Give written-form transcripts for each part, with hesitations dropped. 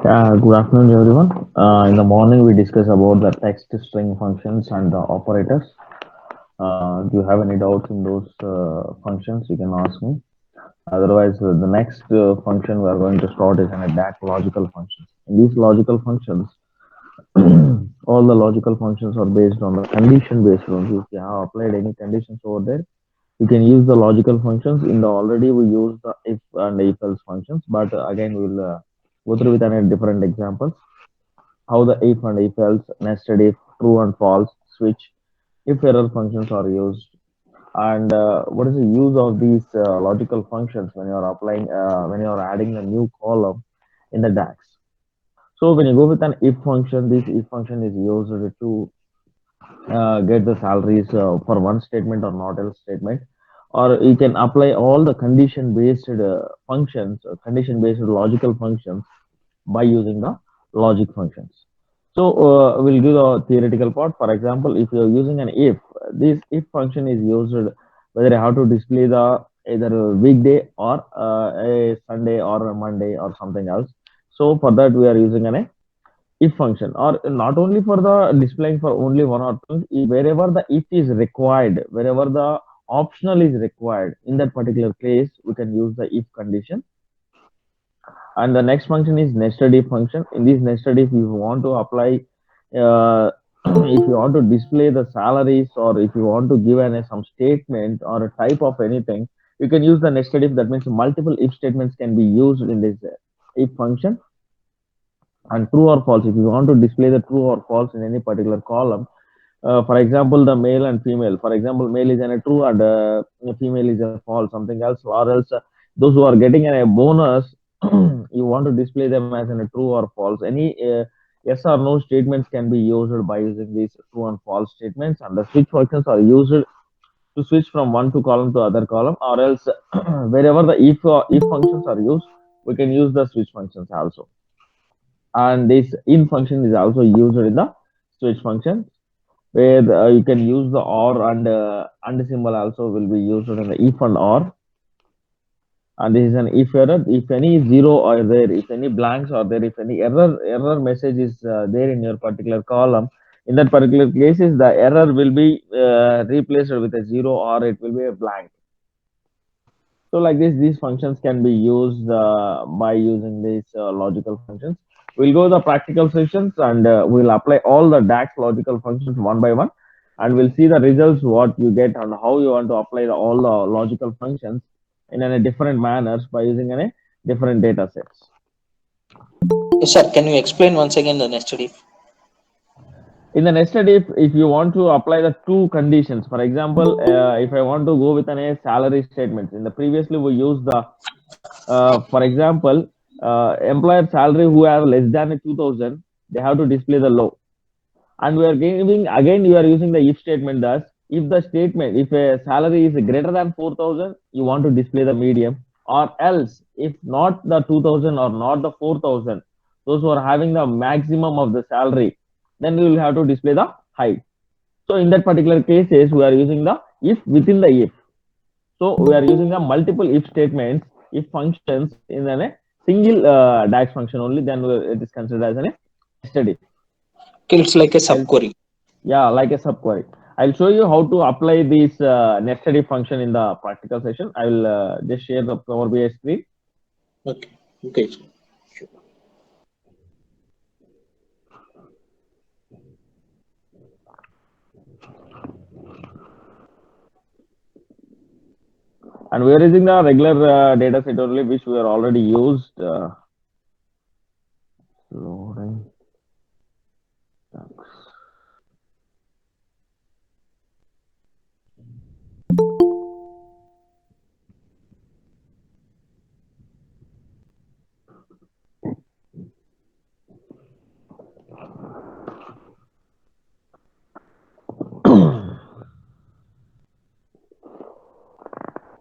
Good afternoon, everyone. In the morning, we discuss about the text string functions and the operators. Do you have any doubts in those functions? You can ask me. Otherwise, the next function we are going to start is an DAC logical functions. In these logical functions, all the logical functions are based on the condition-based ones. If you have applied any conditions over there, you can use the logical functions. In the already we use the if and if else functions, but again we will go through with an different examples how the if and if else, nested if, true and false, switch, if error functions are used, and what is the use of these logical functions when you are applying, when you are adding a new column in the DAX. So when you go with an if function, this if function is used to get the salaries for one statement or not else statement, or you can apply all the condition based functions, condition based logical functions by using the logic functions. So we'll do the theoretical part. For example, if you're using an if, this if function is used whether how to display the either a weekday or a Sunday or a Monday or something else. So for that we are using an if function, or not only for the displaying for only one or two, wherever the if is required, wherever the optional is required, in that particular case we can use the if condition. And the next function is nested if function. In this nested if you want to apply if you want to display the salaries, or if you want to give some statement or a type of anything, you can use the nested if. That means multiple if statements can be used in this if function. And true or false, if you want to display the true or false in any particular column, for example the male and female, for example male is in a true and female is a false, something else, or else those who are getting a bonus you want to display them as in a true or false. Any yes or no statements can be used by using these true and false statements, and the switch functions are used to switch from one to column to other column, or else wherever the if functions are used, we can use the switch functions also. And this in function is also used in the switch function, where you can use the or and symbol also will be used in the if and or. And this is an if error. If any zero are there, if any blanks are there, if any error message is there in your particular column, in that particular cases the error will be replaced with a zero, or it will be a blank. So like this, these functions can be used by using these logical functions. We'll go the practical sessions, and we'll apply all the DAX logical functions one by one, and we'll see the results what you get and how you want to apply all the logical functions in a different manners by using a different data sets. Yes, sir. Can you explain once again the nested if? In the nested if you want to apply the two conditions, for example, if I want to go with a salary statement, in the previously we used the for example, employer salary who have less than 2000, they have to display the low. And we are giving again, you are using the if statement. Thus, if the statement, if a salary is greater than 4000, you want to display the medium, or else if not the 2000 or not the 4000, those who are having the maximum of the salary, then we will have to display the high. So in that particular cases, we are using the if within the if. So we are using the multiple if statements, if functions in a single DAX function only. Then it is considered as a nested if. Okay, it's like a I'll, subquery. yeah, like a subquery. I'll show you how to apply this nested if function in the practical session. I will just share the Power BI screen. Okay. Okay. Sure. And we are using the regular data set only, which we are already used. Loading.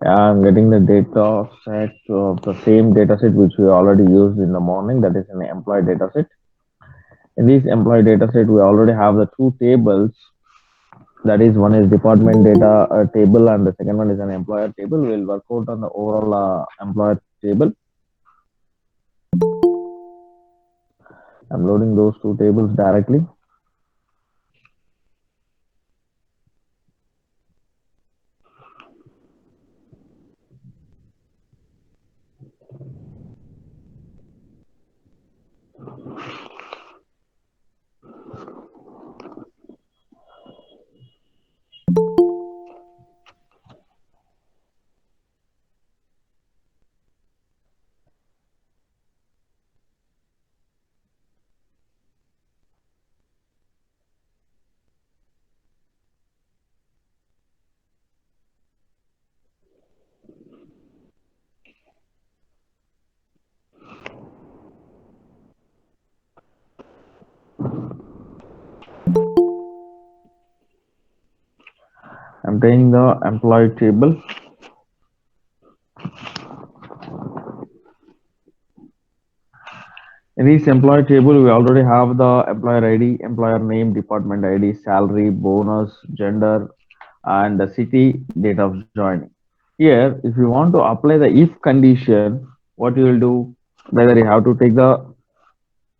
Yeah, I'm getting the data set of the same data set which we already used in the morning, that is an employee data set. In this employee data set, we already have the two tables. That is, one is department data table, and the second one is an employer table. We'll work out on the overall employer table. I'm loading those two tables directly. I'm taking the employee table. In this employee table, we already have the employer ID, employer name, department ID, salary, bonus, gender, and the city, date of joining. Here, if you want to apply the if condition, what you will do, whether you have to take the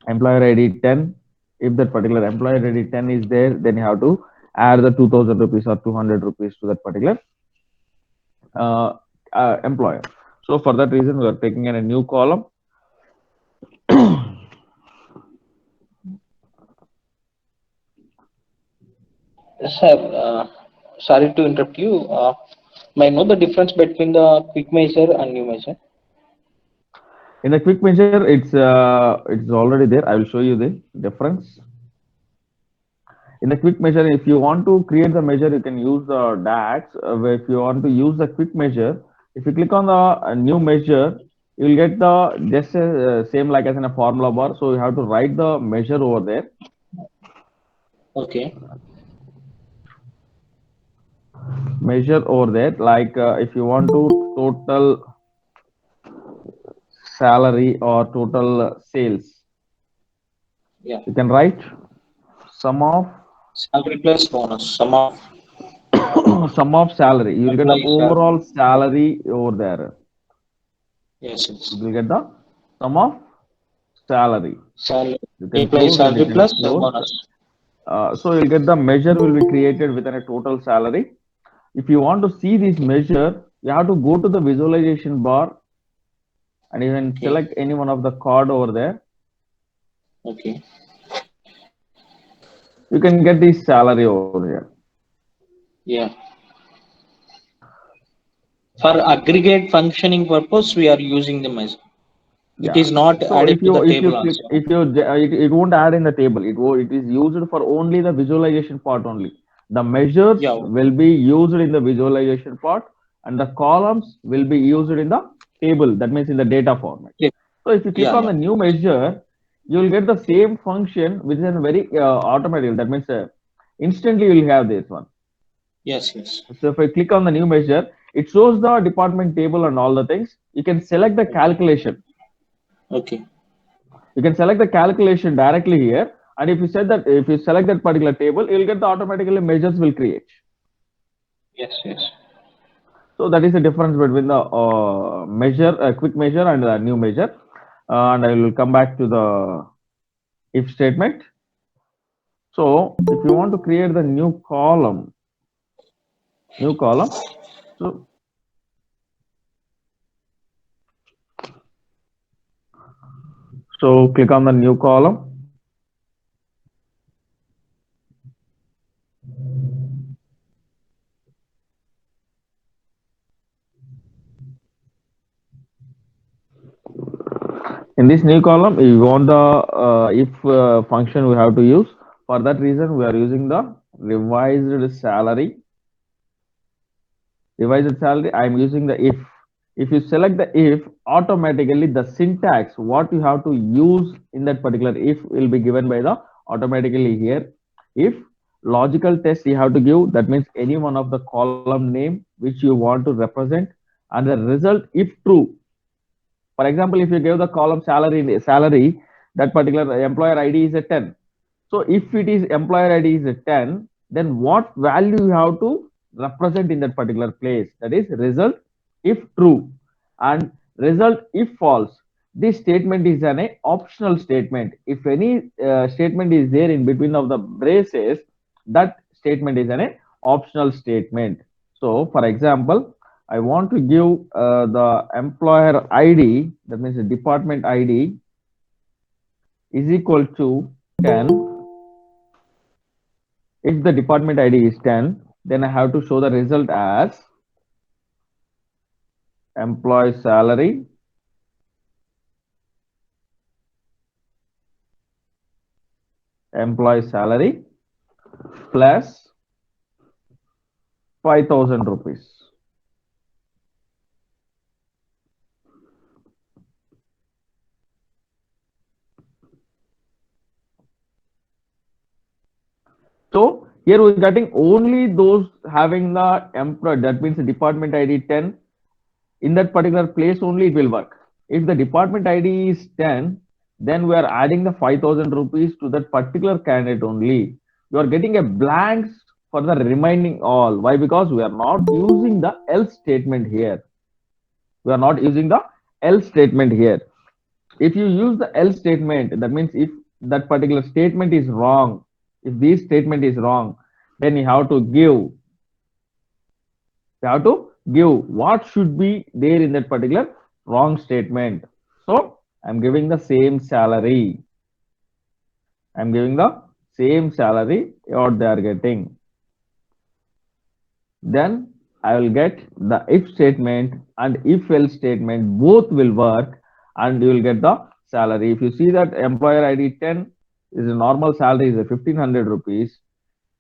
employer ID 10, if that particular employer ID 10 is there, then you have to add the 2000 rupees or 200 rupees to that particular uh, employer. So for that reason, we are taking in a new column. Yes, sir. Sorry to interrupt you. May I know the difference between the quick measure and new measure? In the quick measure, it's already there. I will show you the difference. In the quick measure, if you want to create the measure, you can use the DAX. If you want to use the quick measure, if you click on the new measure, you will get the just same like as in a formula bar. So you have to write the measure over there. Okay. Measure over there. Like if you want to total salary or total sales, Yeah. you can write sum of Salary plus bonus. Sum of sum of salary. You will get the employee overall salary. salary over there. Yes, You yes. will get the sum of salary. Salary. You can Employee close and you salary can plus close. bonus. So you'll get the measure will be created within a total salary. If you want to see this measure, you have to go to the visualization bar and you can Okay. select any one of the card over there. Okay. You can get this salary over here. Yeah. For aggregate functioning purpose, we are using the measure. It Yeah. is not So added to the if you table click, also. if you it won't add in the table. It is used for only the visualization part only. The measures Yeah. will be used in the visualization part, and the columns will be used in the table. That means in the data format. Yeah. So if you click Yeah. on Yeah. the new measure, you will get the same function which is a very automatic. That means instantly you will have this one. Yes. Yes. So if I click on the new measure, it shows the department table and all the things. You can select the Okay. calculation. Okay. You can select the calculation directly here. And if you select that particular table, you'll get the automatically measures will create. Yes. Yes. So that is the difference between the measure, quick measure and the new measure. And I will come back to the if statement. So if you want to create the new column, so click on the new column. In this new column, we want the if function we have to use. For that reason, we are using the revised salary. Revised salary, I am using the if. If you select the if, automatically the syntax, what you have to use in that particular if will be given by the automatically here. If logical test you have to give, that means any one of the column name which you want to represent, and the result if true. For example, if you give the column salary, that particular employer ID is a 10. So if it is employer ID is a 10, then what value you have to represent in that particular place? That is result if true and result if false. This statement is an optional statement. If any statement is there in between of the braces, that statement is an optional statement. So, for example, I want to give the employer ID, that means the department ID is equal to 10. If the department ID is 10, then I have to show the result as employee salary plus 5,000 rupees. So here we're getting only those having the employee, that means the department ID 10. In that particular place only it will work. If the department ID is 10, then we are adding the 5,000 rupees to that particular candidate only. You are getting a blanks for the remaining all. Why? Because we are not using the else statement here. We are not using the else statement here. If you use the else statement, that means if that particular statement is wrong, if this statement is wrong, then you have to give what should be there in that particular wrong statement. So I'm giving the same salary. I'm giving the same salary what they are getting. Then I will get the if statement and if else statement, both will work and you will get the salary. If you see that employer ID 10 is a normal salary is a 1500 rupees.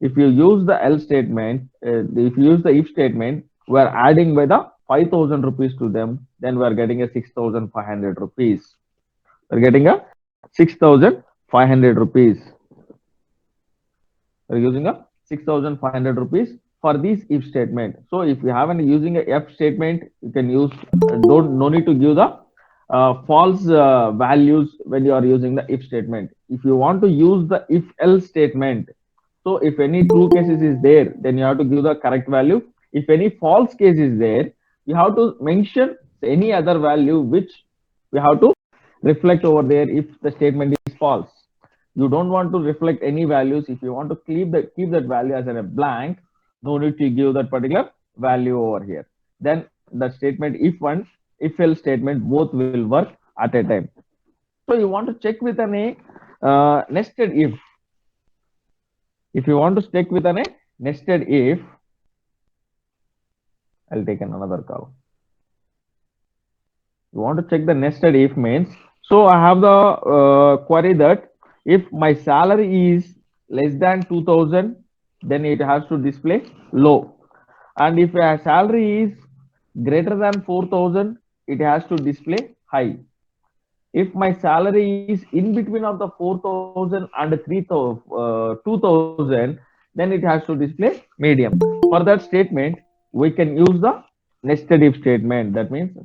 If you use the else statement, if you use the if statement, we are adding by the 5,000 rupees to them, then we are getting a 6,500 rupees. We are getting a 6,500 rupees. We are using a 6,500 rupees for this if statement. So if you have any using a if statement, you can use, don't no need to give the false values when you are using the if statement. If you want to use the if else statement, so if any true cases is there, then you have to give the correct value. If any false case is there, you have to mention any other value which we have to reflect over there if the statement is false. You don't want to reflect any values. If you want to keep that value as a blank, no need to give that particular value over here. Then the statement if one, if else statement both will work at a time. So you want to check with an nested if. If you want to stick with an nested if, I'll take another call. You want to check the nested if means, so I have the query that if my salary is less than 2000, then it has to display low. And if a salary is greater than 4000, it has to display high. If my salary is in between of the 4000 and 2000, then it has to display medium. For that statement, we can use the nested if statement. That means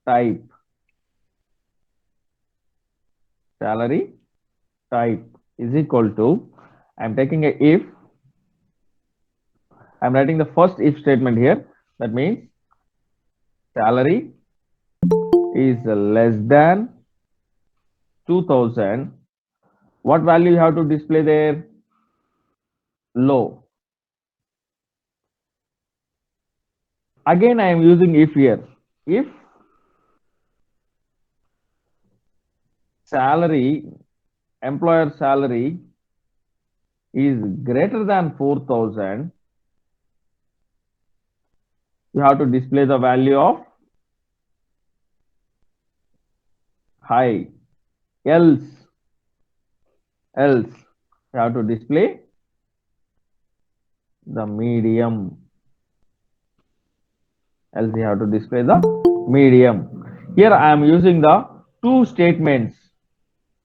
type salary type is equal to, I'm taking a if, I'm writing the first if statement here. That means salary is less than 2000. What value you have to display there? Low. Again, I am using if here. If salary, employer salary is greater than 4000, you have to display the value of high. Else you have to display the medium. Else you have to display the medium. Here I am using the two statements.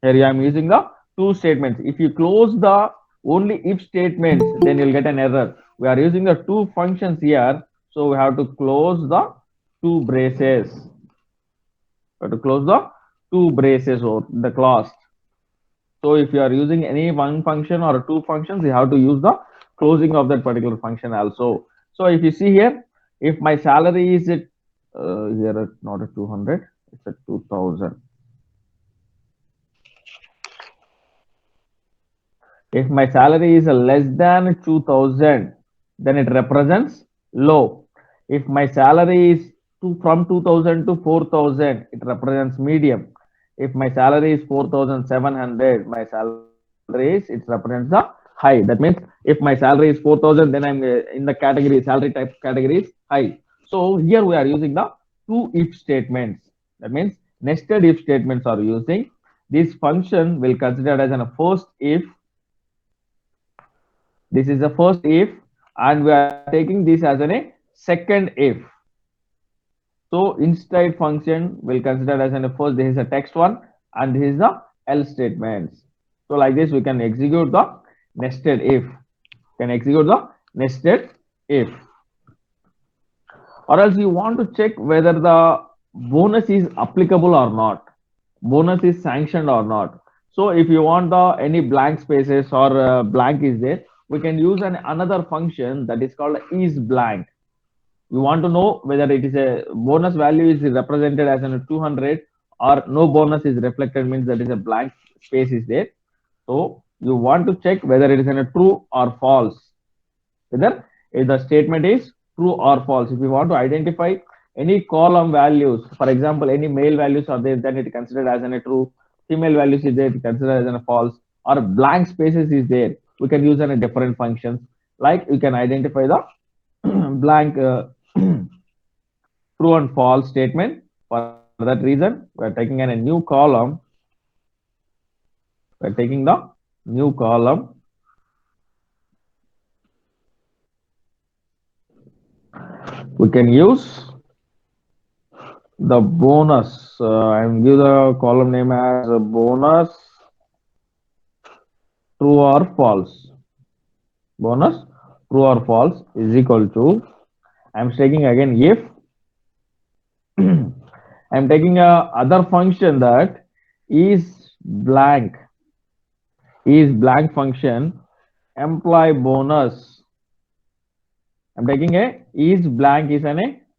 Here I am using the two statements. If you close the only if statements, then you'll get an error. We are using the two functions here, so we have to close the two braces. We have to close the two braces or the clause. So if you are using any one function or two functions, you have to use the closing of that particular function also. So if you see here, if my salary is at here at not at 200, it's at 2000. If my salary is less than 2000, then it represents low. If my salary is from 2000 to 4000, it represents medium. If my salary is 4700, my salary is, it represents the high. That means if my salary is 4000, then I'm in the category, salary type category is high. So here we are using the two if statements. That means nested if statements are using. This function will consider as a first if. This is the first if, and we are taking this as a second if. So inside function will consider as a first, this is a text one, and this is the else statements. So like this we can execute the nested if. Can execute the nested if. Or else you want to check whether the bonus is applicable or not. Bonus is sanctioned or not. So if you want the any blank spaces or blank is there, we can use another function that is called is blank. We want to know whether it is a bonus value is represented as a 200 or no bonus is reflected, means that is a blank space is there. So you want to check whether it is a true or false, whether if the statement is true or false. If you want to identify any column values, for example any male values are there, then it is considered as a true. Female values is there, it is considered as a false, or blank spaces is there, we can use a different functions. Like you can identify the blank true and false statement. For that reason, we are taking a new column. We are taking the new column. We can use the bonus and give the column name as bonus true or false. Bonus true or false is equal to, I'm taking again if I'm taking a other function that is blank function employee bonus. I'm taking a is blank is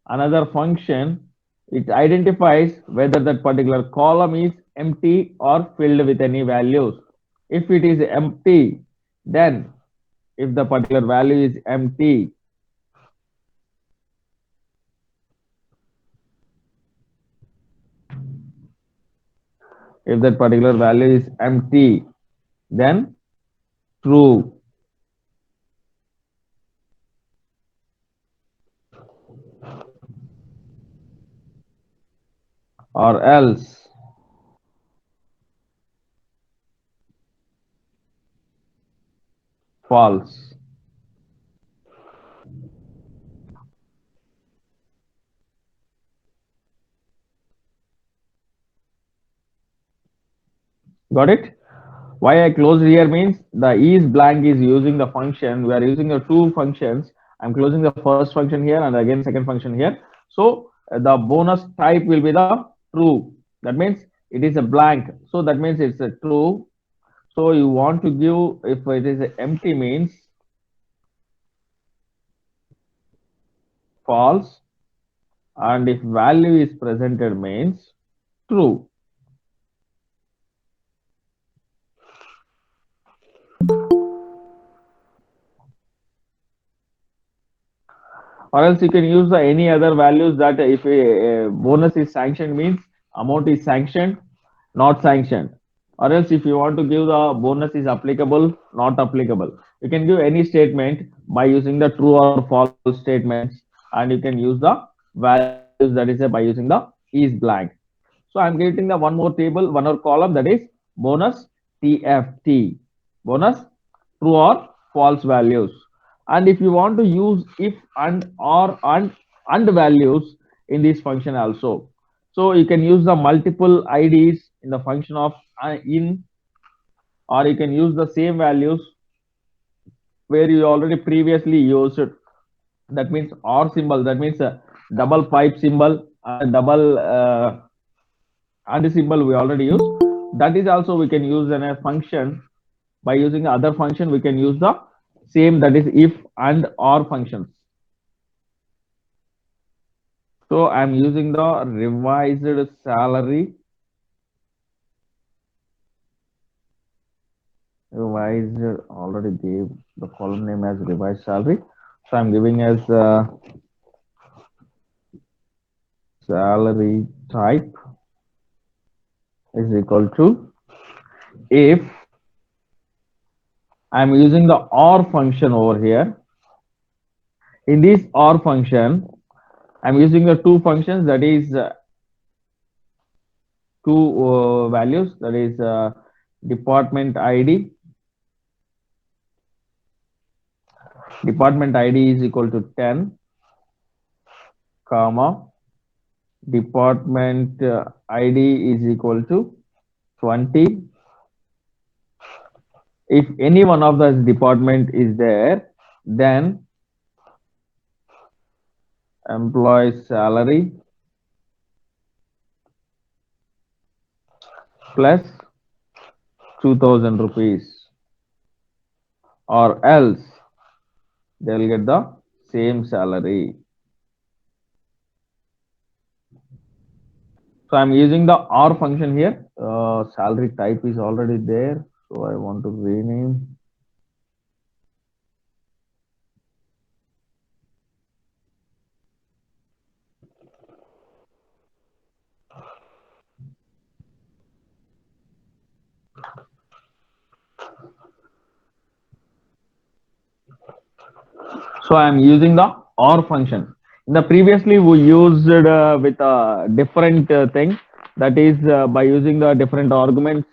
another function. It identifies whether that particular column is empty or filled with any values. If it is empty, then if the particular value is empty, if that particular value is empty, then true. Or else false. Got it? Why I closed here means the is blank is using the function. We are using the two functions. I'm closing the first function here and again second function here. So the bonus type will be the true. That means it is a blank. So that means it's a true. So you want to give, if it is empty means false, and if value is presented means true. Or else you can use any other values that if a bonus is sanctioned means amount is sanctioned, not sanctioned. Or else if you want to give the bonus is applicable, not applicable, you can give any statement by using the true or false statements, and you can use the values that is by using the is blank. So So I'm getting the one more table, one more column, that is bonus TFT, bonus true or false values. And if you want to use if and or and values in this function also, so you can use the multiple IDs in the function of in, or you can use the same values where you already previously used. That means or symbol, that means a double pipe symbol and a double and symbol we already use. That is also we can use in a function. By using the other function we can use the same, that is if and or functions. So I'm using the revised salary, revised, already gave the column name as revised salary. So I'm giving as salary type is equal to if. I'm using the or function over here. In this or function, I'm using the two functions, that is two values, that is department ID. Department ID is equal to 10, comma, department ID is equal to 20. If any one of the department is there, then employee salary plus 2000 rupees, or else they'll get the same salary. So I'm using the or function here. Salary type is already there, so I want to rename. So I'm using the or function. In the previously we used with a different thing, that is by using the different arguments.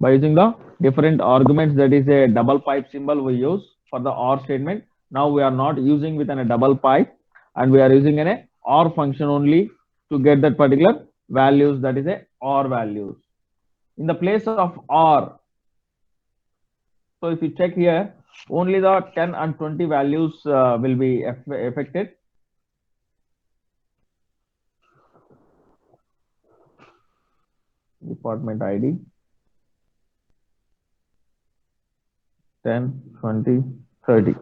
By using the different arguments, that is a double pipe symbol we use for the or statement. Now we are not using with a double pipe, and we are using an or function only to get that particular values, that is a or values. In the place of or, so if you check here, only the 10 and 20 values will be affected. Department ID 10, 20, 30.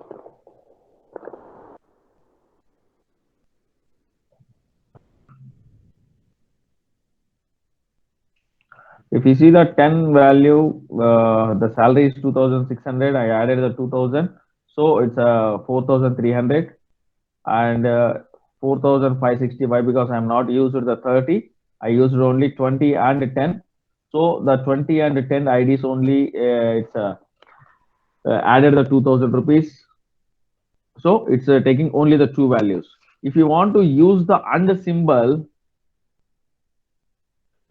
If you see the 10 value, the salary is 2600. I added the 2000, so it's 4300, and 4560. Why? Because I'm not used the 30. I used only 20 and 10. So the 20 and 10 IDs only, it's added the 2000 rupees. So it's taking only the two values. If you want to use the and symbol,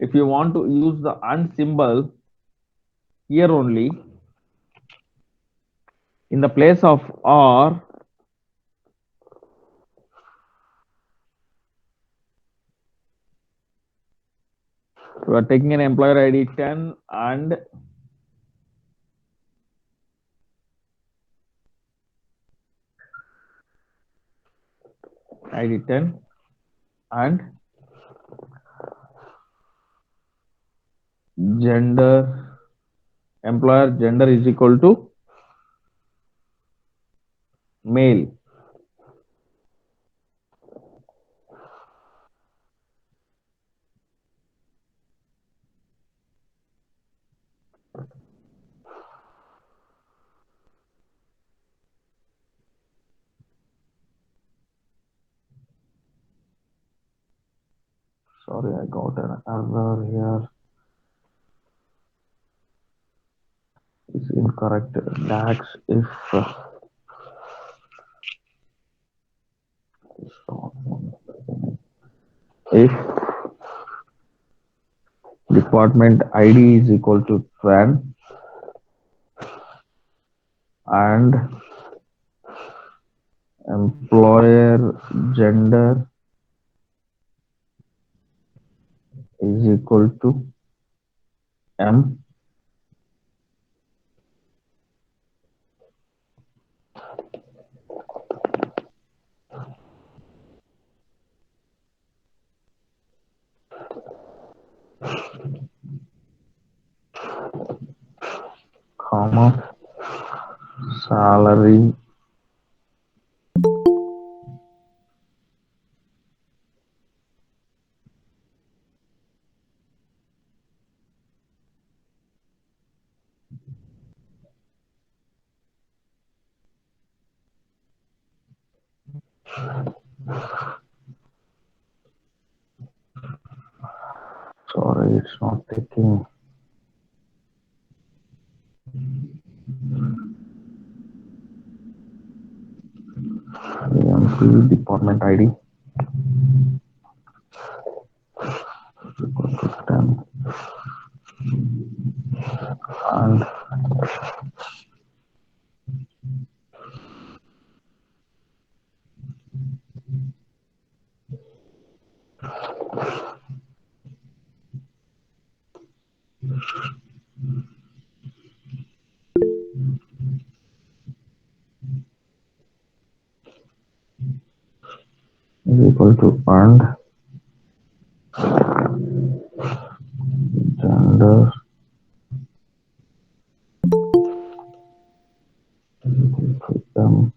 if you want to use the and symbol here only, in the place of or, we are taking an employer ID 10 and ID 10 and gender, employer gender is equal to male. Sorry, I got an error here. It's incorrect. Dax if If department ID is equal to 10 and employer gender is equal to M, comma, salary sorry, it's not taking EMP department ID equal to 10 and is equal to earned gender M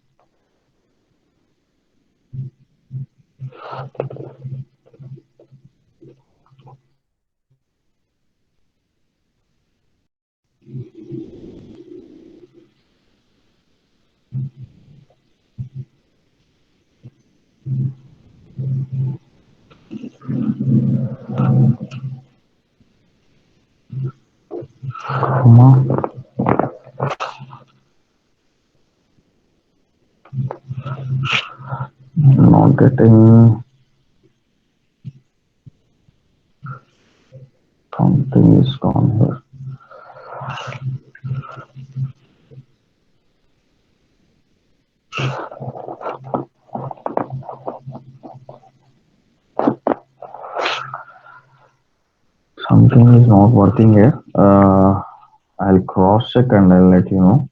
comma not getting something is gone here. Something is not working here. I'll cross check and I'll let you know.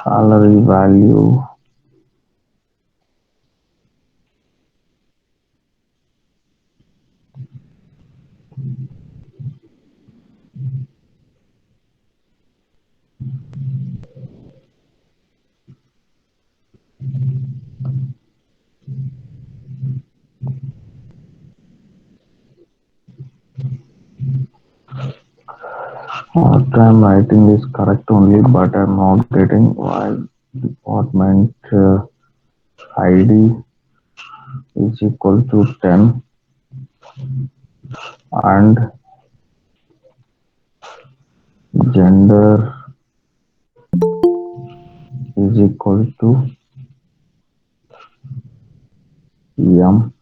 Salary value what I'm writing is correct only, but I'm not getting why department ID is equal to 10 and gender is equal to M.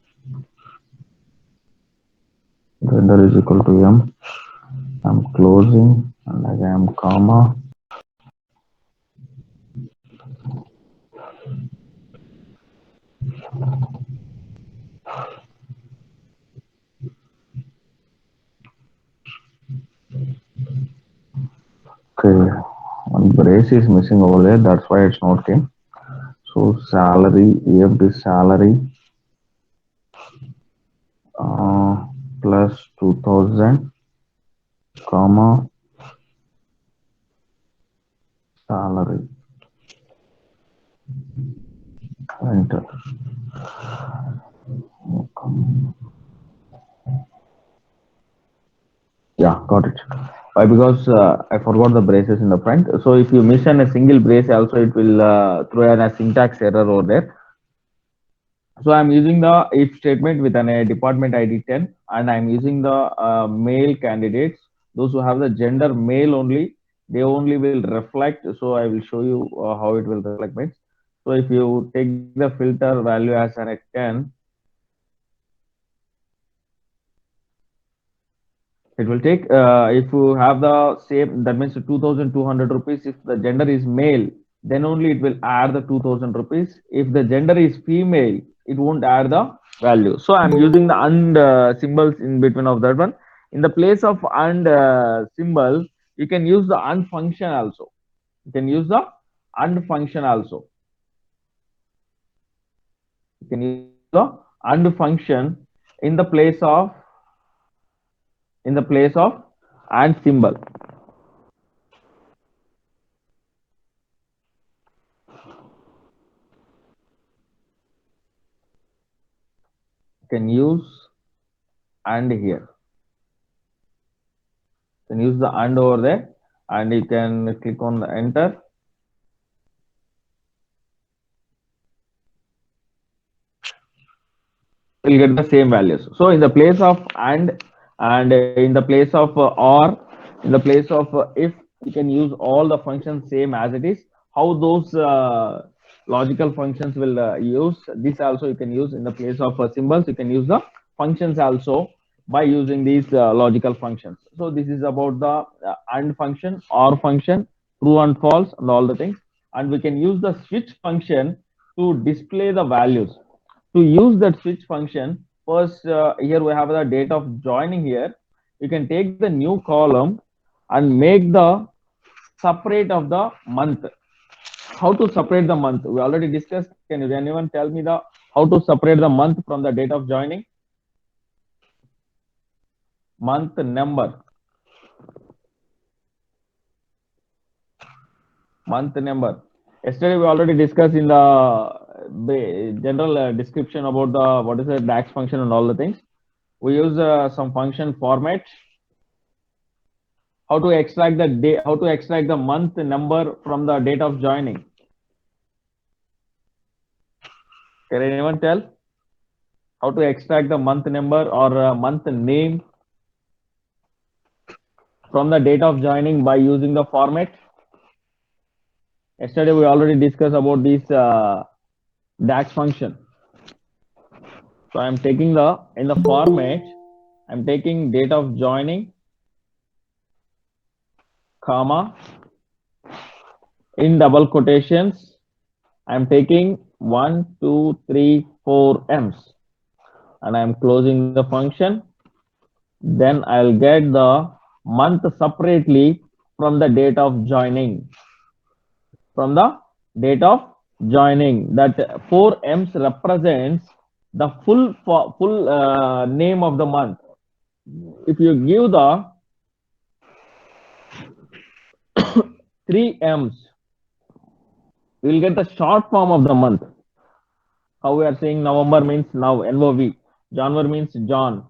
Gender is equal to M. I'm closing and again comma. Okay, one brace is missing over there. That's why it's not came. So salary, EFD salary plus 2000 comma salary. Enter. Yeah, got it. Why? Because I forgot the braces in the front. So if you miss a single brace, also it will throw in a syntax error over there. So I'm using the if statement with an department ID 10, and I'm using the male candidates. Those who have the gender male only, they only will reflect. So I will show you how it will reflect. Means. So if you take the filter value as an 10, it will take if you have the same, that means 2200 rupees. If the gender is male, then only it will add the 2000 rupees. If the gender is female, it won't add the value. So I'm using the and symbols in between of that one. In the place of and symbol, you can use the and function also. You can use the and function also. You can use the and function in the place of and symbol. You can use and here. Then use the and over there, and you can click on the enter. You'll get the same values. So in the place of and in the place of or, in the place of if, you can use all the functions same as it is. How those logical functions will use this also, you can use in the place of symbols. You can use the functions also by using these logical functions. So this is about the and function, or function, true and false, and all the things. And we can use the switch function to display the values. To use that switch function, first here we have the date of joining here. You can take the new column and make the separate of the month. How to separate the month? We already discussed. Can anyone tell me the how to separate the month from the date of joining? Month number. Month number. Yesterday we already discussed in the general description about the what is the DAX function and all the things. We use some function format. How to extract the day, how to extract the month number from the date of joining? Can anyone tell how to extract the month number or month name from the date of joining by using the format? Yesterday we already discussed about this DAX function. So I'm taking the in the format, I'm taking date of joining, comma, in double quotations, I'm taking 1, 2, 3, 4 M's, and I'm closing the function. Then I'll get the month separately from the date of joining. From the date of joining, that 4 M's represents the full name of the month. If you give the 3 M's, we will get the short form of the month. How we are saying November means now, NOV. January means John.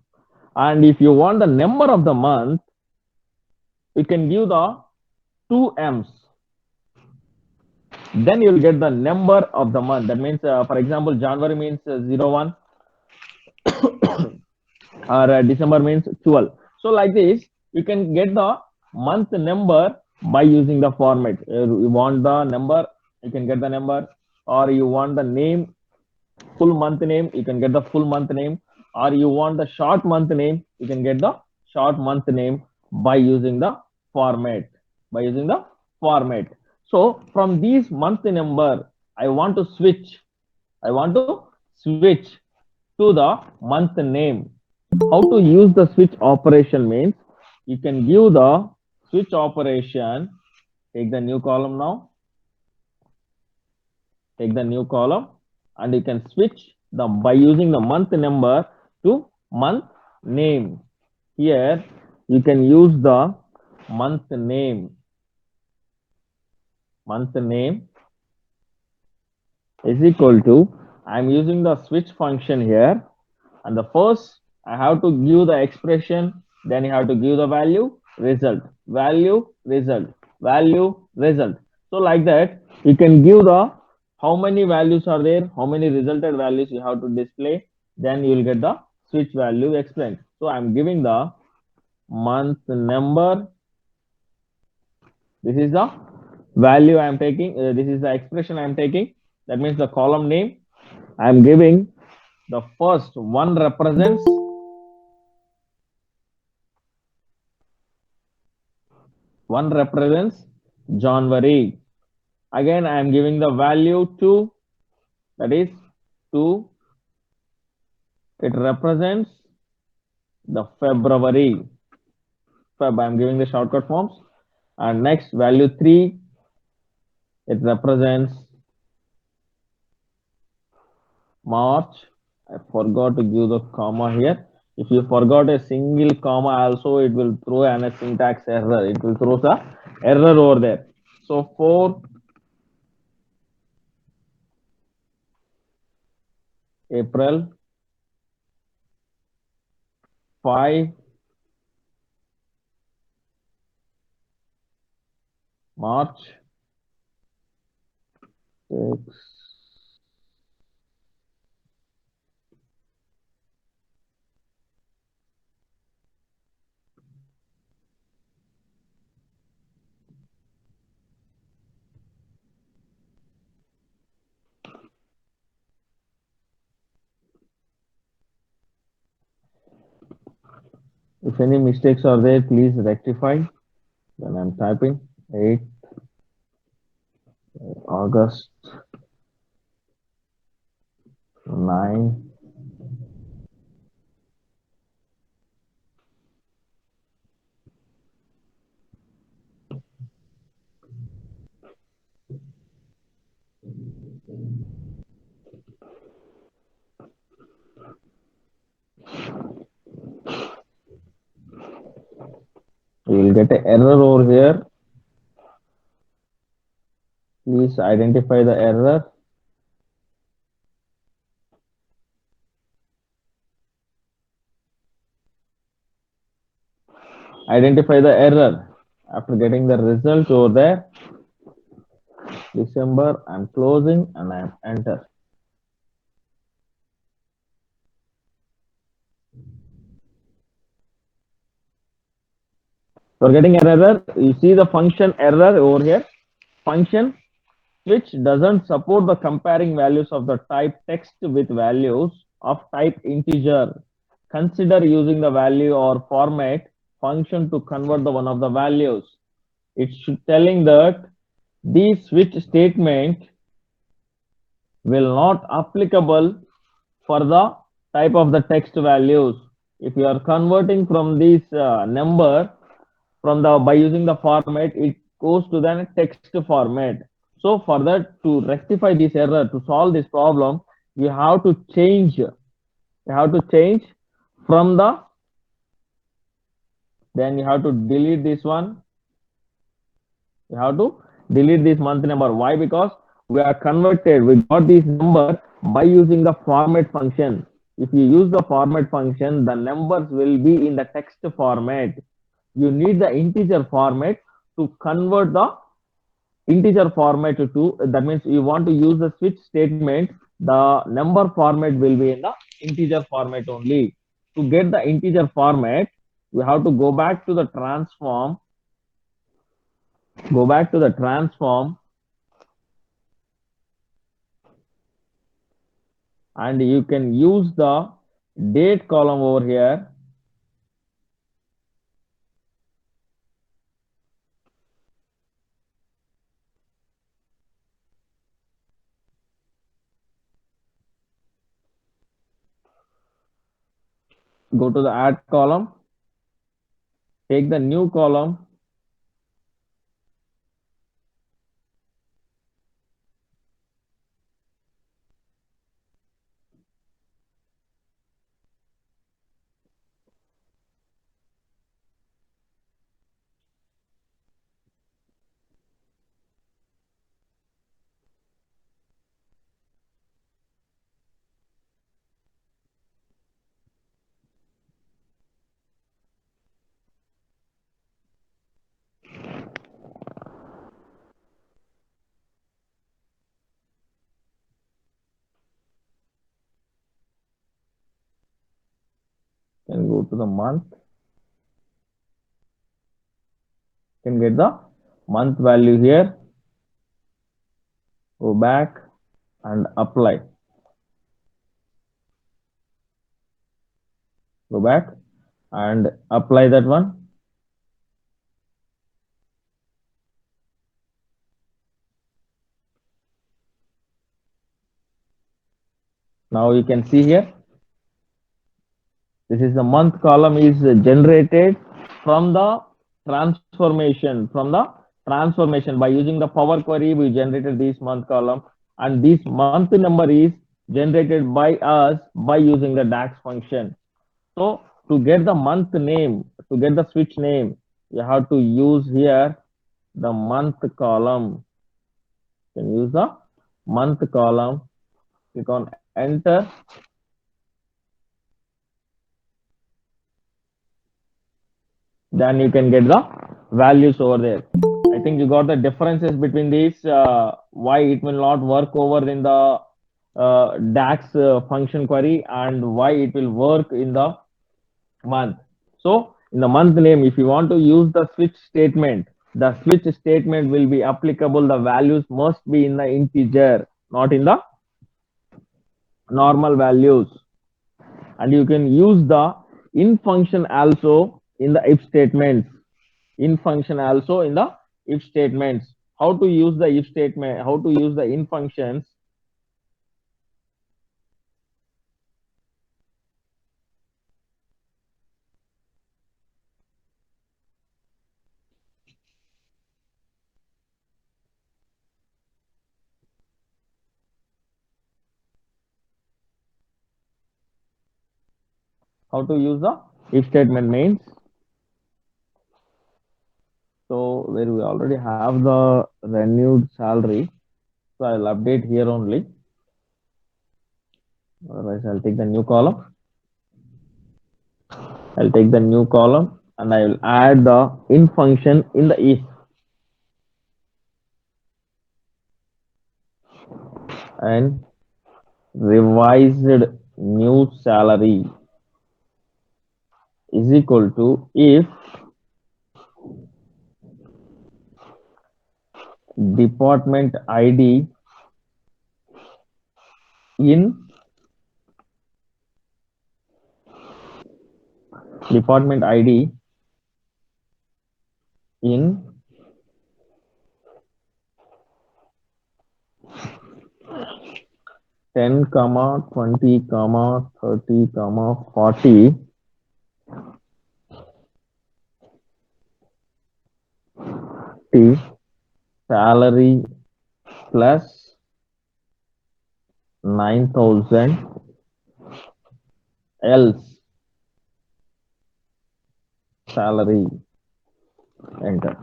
And if you want the number of the month, you can give the 2 M's. Then you will get the number of the month. That means, for example, January means 01 or December means 12. So like this, you can get the month number by using the format. You want the number, you can get the number, or you want the name, full month name, you can get the full month name, or you want the short month name, you can get the short month name by using the format. By using the format. So from these month number, I want to switch. I want to switch to the month name. How to use the switch operation means, you can give the switch operation. Take the new column now. Take the new column, and you can switch the by using the month number to month name. Here you can use the month name. Month name is equal to, I'm using the switch function here, and the first I have to give the expression Then you have to give the value, result, value, result, value, result. So like that, you can give the how many values are there, how many resulted values you have to display. Then you will get the switch value explained. So I'm giving the month number. This is the value I am taking. This is the expression I am taking. That means the column name. I am giving the first one represents January. Again, I am giving the value 2, that is 2. It represents the February. Feb, I am giving the shortcut forms. And next, value 3, it represents March. I forgot to give the comma here. If you forgot a single comma also, it will throw an a syntax error. It will throw the error over there. So 4 April, 5 March, 6. If any mistakes are there, please rectify. Then I'm typing 8 August, 9. You will get an error over here. Please identify the error. Identify the error. After getting the result over there, December, I'm closing and I'm enter. For getting an error, you see the function error over here. Function which doesn't support the comparing values of the type text with values of type integer. Consider using the value or format function to convert the one of the values. It's telling that this switch statement will not applicable for the type of the text values. If you are converting from this number from the by using the format, it goes to the text format. So for that, to rectify this error, to solve this problem, you have to change. You have to change from the. Then you have to delete this one. You have to delete this month number. Why? Because we are converted. We got this number by using the format function. If you use the format function, the numbers will be in the text format. You need the integer format to convert the integer format to, that means you want to use the switch statement, the number format will be in the integer format only. To get the integer format, we have to go back to the transform, and you can use the date column over here. Go to the add column, take the new column, Can go to the month, can get the month value here, go back and apply. Go back and apply that one. Now you can see here, this is the month column is generated from the transformation by using the Power Query. We generated this month column, and this month number is generated by us by using the DAX function. So to get the month name, to get the switch name, you have to use here the month column. You can use the month column. Click on enter. Then you can get the values over there. I think you got the differences between these, why it will not work over in the DAX function query and why it will work in the month. So in the month name, if you want to use the switch statement will be applicable. The values must be in the integer, not in the normal values. And you can use the in function also in the if statements. In function also in the if statements. How to use the if statement, how to use the in functions? How to use the if statement means. So where we already have the renewed salary, so I'll update here only. Otherwise, I'll take the new column. I'll take the new column and I will add the in function in the if. And revised new salary is equal to if department ID in department ID in ten, 20, 30, 40 salary plus 9,000 else salary. Enter.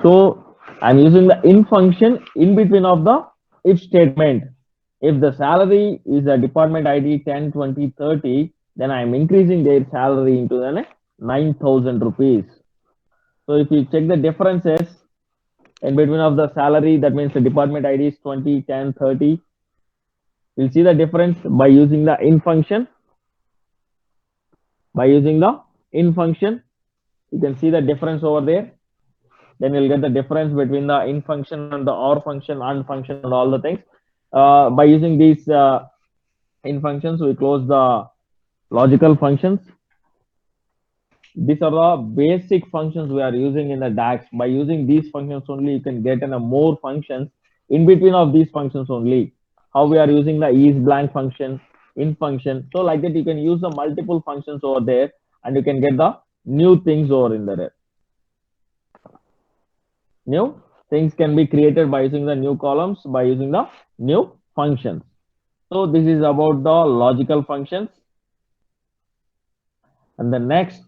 So I'm using the in function in between of the if statement. If the salary is a department ID 10, 20, 30, then I'm increasing their salary into the 9,000 rupees. So if you check the differences in between of the salary, that means the department ID is 20, 10, 30. You'll see the difference by using the in function. By using the in function, you can see the difference over there. Then you'll get the difference between the in function and the or function, and function, and all the things. By using these in functions, we close the logical functions. These are the basic functions we are using in the DAX. By using these functions only, you can get more functions in between of these functions only. How we are using the is blank function, in function. So like that, you can use the multiple functions over there, and you can get the new things over in there. New things can be created by using the new columns, by using the new functions. So this is about the logical functions. And the next